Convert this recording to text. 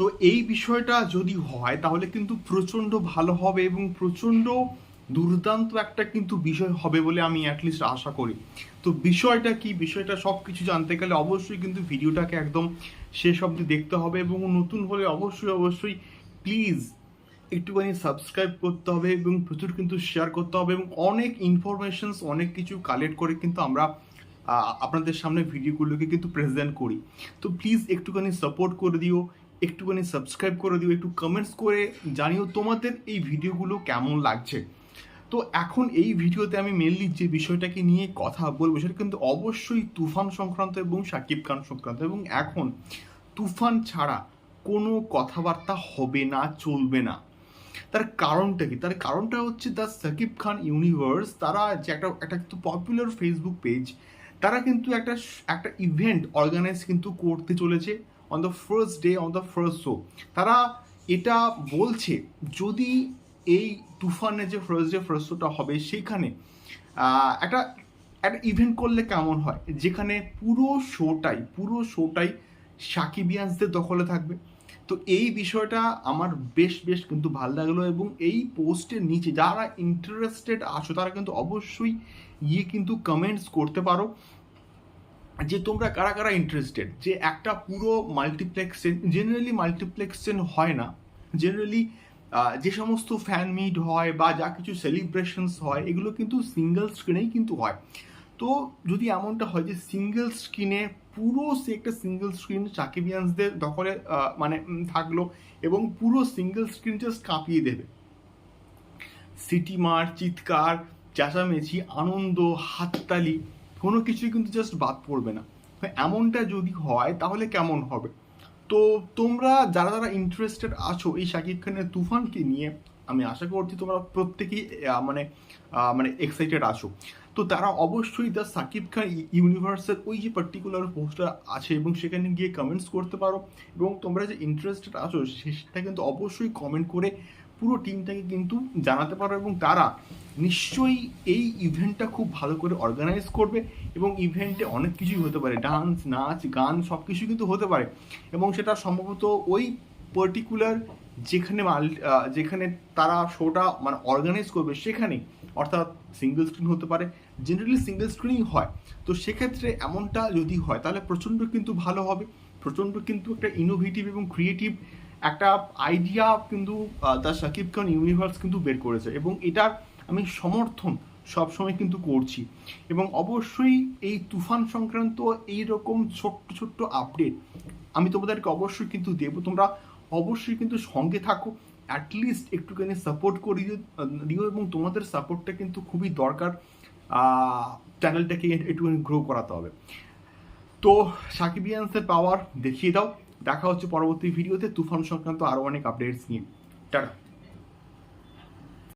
তো এই বিষয়টা যদি হয় তাহলে কিন্তু প্রচণ্ড ভালো হবে এবং প্রচণ্ড দুর্দান্ত একটা কিন্তু বিষয় হবে বলে আমি অ্যাটলিস্ট আশা করি। তো বিষয়টা কি, বিষয়টা সব কিছু জানতে গেলে অবশ্যই কিন্তু ভিডিওটাকে একদম শেষ অবধি দেখতে হবে এবং নতুন হলে অবশ্যই অবশ্যই প্লিজ একটুখানি সাবস্ক্রাইব করতে হবে এবং প্রচুর কিন্তু শেয়ার করতে হবে এবং অনেক ইনফরমেশনস অনেক কিছু কালেক্ট করে কিন্তু আমরা আপনাদের সামনে ভিডিওগুলোকে কিন্তু প্রেজেন্ট করি। তো প্লিজ একটুখানি সাপোর্ট করে দিও, একটুখানি সাবস্ক্রাইব করে দিও, একটু কমেন্টস করে জানিও তোমাদের এই ভিডিওগুলো কেমন লাগছে। তো এখন এই ভিডিওতে আমি মেনলি যে বিষয়টাকে নিয়ে কথা বলবো সেটা কিন্তু অবশ্যই তুফান সংক্রান্ত এবং শাকিব খান সংক্রান্ত। এবং এখন তুফান ছাড়া কোনো কথাবার্তা হবে না, চলবে না। তার কারণটা কি? তার কারণটা হচ্ছে দ্য শাকিব খান ইউনিভার্স, তারা যে একটা একটা কিন্তু পপুলার ফেসবুক পেজ, তারা কিন্তু একটা একটা ইভেন্ট অর্গানাইজ কিন্তু করতে চলেছে on the first day, on the first show. তারা এটা বলছে যদি এই তুফানের যে ফার্স্ট ডে ফার্স্ট শোটা হবে সেখানে একটা একটা ইভেন্ট করলে কেমন হয়, যেখানে পুরো শোটাই সাকিবিয়ান্সদের দখলে থাকবে। তো এই বিষয়টা আমার বেশ বেশ কিন্তু ভালো লাগলো এবং এই পোস্টের নিচে যারা ইন্টারেস্টেড আছো তারা কিন্তু অবশ্যই গিয়ে কিন্তু কমেন্টস করতে পারো যে তোমরা কারা কারা ইন্টারেস্টেড। যে একটা পুরো মাল্টিপ্লেক্স, জেনারেলি মাল্টিপ্লেক্সেন হয় না, জেনারেলি যে সমস্ত ফ্যান মিট হয় বা যা কিছু সেলিব্রেশনস হয় এগুলো কিন্তু সিঙ্গেল স্ক্রিনেই কিন্তু হয়। তো যদি এমনটা হয় যে সিঙ্গেল স্ক্রিনে পুরো সে একটা সিঙ্গেল স্ক্রিন সাকিবিয়ান্সদের দখলে মানে থাকলো এবং পুরো সিঙ্গেল স্ক্রিন জাস্ট কাঁপিয়ে দেবে, সিটি মার, চিৎকার, চেঁচামেচি, আনন্দ, হাততালি, কোনো কিছুই কিন্তু জাস্ট বাদ পড়বে না। এমনটা যদি হয় তাহলে কেমন হবে? তো তোমরা যারা যারা ইন্টারেস্টেড আছো এই শাকিব খানের তুফানকে নিয়ে, আমি আশা করছি তোমরা প্রত্যেকেই মানে মানে এক্সাইটেড আছো। তো তারা অবশ্যই দ্য সাকিব খান ইউনিভার্সের ওই যে পার্টিকুলার পোস্টটা আছে এবং সেখানে গিয়ে কমেন্টস করতে পারো এবং তোমরা যে ইন্টারেস্টেড আছো সেটা কিন্তু অবশ্যই কমেন্ট করে পুরো টিমটাকে কিন্তু জানাতে পারো এবং তারা নিশ্চয়ই এই ইভেন্টটা খুব ভালো করে অর্গানাইজ করবে এবং ইভেন্টে অনেক কিছুই হতে পারে, ডান্স, নাচ, গান সব কিছু কিন্তু হতে পারে এবং সেটা সম্ভবত ওই পার্টিকুলার যেখানে যেখানে তারা শোটা মানে অর্গানাইজ করবে সেখানে, অর্থাৎ সিঙ্গেল স্ক্রিন হতে পারে, জেনারেলি সিঙ্গেল স্ক্রিনই হয়। তো সেক্ষেত্রে এমনটা যদি হয় তাহলে প্রচণ্ড কিন্তু ভালো হবে, প্রচণ্ড কিন্তু একটা ইনোভেটিভ এবং ক্রিয়েটিভ একটা আইডিয়া কিন্তু দ্য শাকিব খান ইউনিভার্স কিন্তু বের করেছে এবং এটার আমি সমর্থন সবসময় কিন্তু করছি। এবং অবশ্যই এই তুফান সংক্রান্ত এইরকম ছোট্ট ছোট্ট আপডেট আমি তোমাদেরকে অবশ্যই কিন্তু দেবো, তোমরা অবশ্যই কিন্তু সঙ্গে থাকো, অ্যাটলিস্ট একটুখানি সাপোর্ট করে দিও এবং তোমাদের সাপোর্টটা কিন্তু খুবই দরকার চ্যানেলটাকে একটুখানি গ্রো করাতে হবে। তো সাকিবিয়ান্সের পাওয়ার দেখিয়ে দাও। দেখা হচ্ছে পরবর্তী ভিডিওতে তুফান সংক্রান্ত আরও অনেক আপডেটস নিয়ে। টাটা।